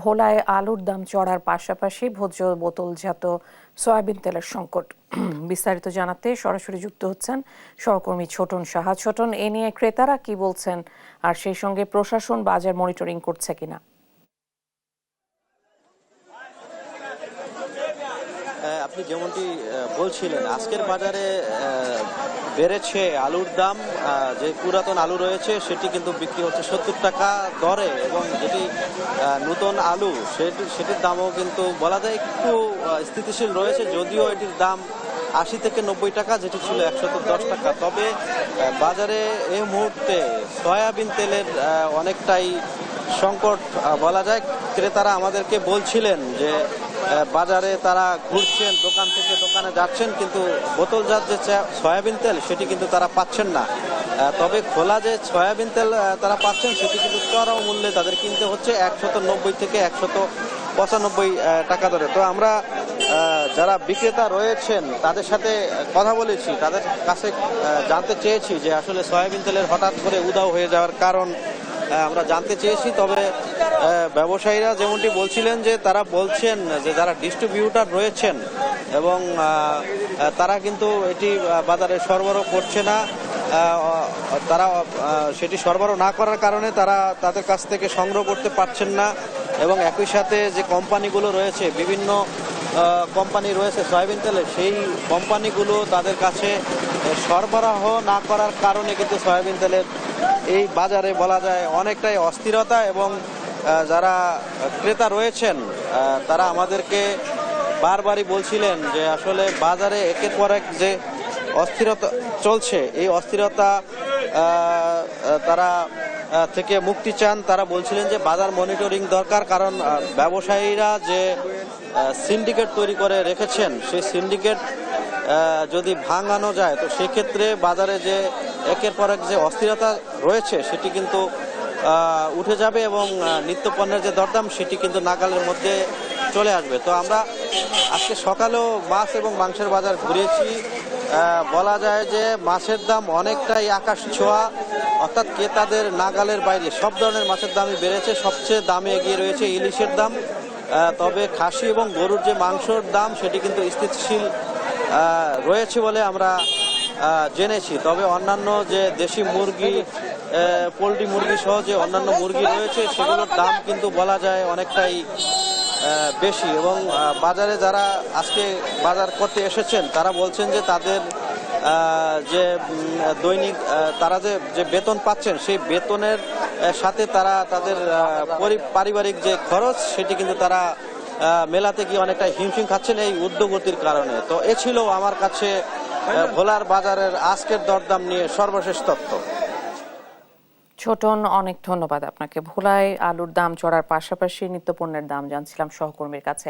ভোলায় আলুর দাম চড়ার পাশাপাশি ভোজ্য বোতলজাত সয়াবিন তেলের সংকট। বিস্তারিত জানাতে সরাসরি যুক্ত হচ্ছেন সহকর্মী ছোটন সাহা। ছোটন, এ নিয়ে ক্রেতারা কি বলছেন, আর সেই সঙ্গে প্রশাসন বাজার মনিটরিং করছে কিনা? আপনি যেমনটি বলছিলেন, আজকের বাজারে বেড়েছে আলুর দাম। যে পুরাতন আলু রয়েছে সেটি কিন্তু বিক্রি হচ্ছে 70 টাকা দরে, এবং যেটি নতুন আলু সেটির দামও কিন্তু বলা যায় একটু স্থিতিশীল রয়েছে, যদিও এটির দাম 80 থেকে 90 টাকা, যেটি ছিল 110 টাকা। তবে বাজারে এই মুহূর্তে সয়াবিন তেলের অনেকটাই সংকট বলা যায়। ক্রেতারা আমাদেরকে বলছিলেন যে বাজারে তারা ঘুরছেন, দোকান থেকে দোকানে যাচ্ছেন, কিন্তু বোতলজাত যে সয়াবিন তেল সেটি কিন্তু তারা পাচ্ছেন না। তবে খোলা যে সয়াবিন তেল তারা পাচ্ছেন সেটি কিন্তু চড়াও মূল্যে তাদের কিনতে হচ্ছে 190 থেকে 195 টাকা দরে। তো আমরা যারা বিক্রেতা রয়েছেন তাদের সাথে কথা বলেছি, তাদের কাছে জানতে চেয়েছি যে আসলে সয়াবিন তেলের হঠাৎ করে উধাও হয়ে যাওয়ার কারণ আমরা জানতে চেয়েছি। তবে ব্যবসায়ীরা যেমনটি বলছিলেন যে তারা বলছেন যে যারা ডিস্ট্রিবিউটার রয়েছেন এবং তারা কিন্তু এটি বাজারে সরবরাহ করছে না, তারা সেটি সরবরাহ না করার কারণে তারা তাদের কাছ থেকে সংগ্রহ করতে পারছেন না। এবং একই সাথে যে কোম্পানিগুলো রয়েছে, বিভিন্ন কোম্পানি রয়েছে সয়াবিন তেলের, সেই কোম্পানিগুলো তাদের কাছে সরবরাহ না করার কারণে কিন্তু সয়াবিন তেলের এই বাজারে বলা যায় অনেকটাই অস্থিরতা। এবং যারা ক্রেতা রয়েছেন তারা আমাদেরকে বারবারই বলছিলেন যে আসলে বাজারে একের পর এক যে অস্থিরতা চলছে, এই অস্থিরতা তারা থেকে মুক্তি চান। তারা বলছিলেন যে বাজার মনিটরিং দরকার, কারণ ব্যবসায়ীরা যে সিন্ডিকেট তৈরি করে রেখেছেন, সেই সিন্ডিকেট যদি ভাঙানো যায় তো সেক্ষেত্রে বাজারে যে একের পর এক যে অস্থিরতা রয়েছে সেটি কিন্তু উঠে যাবে, এবং নিত্যপণ্যের যে দরদাম সেটি কিন্তু নাগালের মধ্যে চলে আসবে। তো আমরা আজকে সকালেও মাছ এবং মাংসের বাজার ঘুরেছি। বলা যায় যে মাছের দাম অনেকটাই আকাশ ছোঁয়া, অর্থাৎ ক্রেতাদের নাগালের বাইরে সব ধরনের মাছের দামই বেড়েছে। সবচেয়ে দামে এগিয়ে রয়েছে ইলিশের দাম। তবে খাসি এবং গরুর যে মাংসর দাম সেটি কিন্তু স্থিতিশীল রয়েছে বলে আমরা জেনেছি। তবে অন্যান্য যে দেশি মুরগি, পোলট্রি মুরগি সহ যে অন্যান্য মুরগি রয়েছে সেগুলোর দাম কিন্তু বলা যায় অনেকটাই বেশি। এবং বাজারে যারা আজকে বাজার করতে এসেছেন তারা বলছেন যে তাদের যে দৈনিক তারা যে বেতন পাচ্ছেন সেই বেতনের সাথে তারা তাদের পারিবারিক যে খরচ সেটি কিন্তু তারা মেলাতে গিয়ে অনেকটা হিমশিম খাচ্ছেন এই ঊর্ধ্বগতির কারণে। তো এ ছিল আমার কাছে ভোলার বাজারের আজকের দরদাম নিয়ে সর্বশেষ তথ্য। ছোটন, অনেক ধন্যবাদ আপনাকে। ভোলায় আলুর দাম চড়ার পাশাপাশি নিত্যপণ্যের দাম জানছিলাম সহকর্মীর কাছে।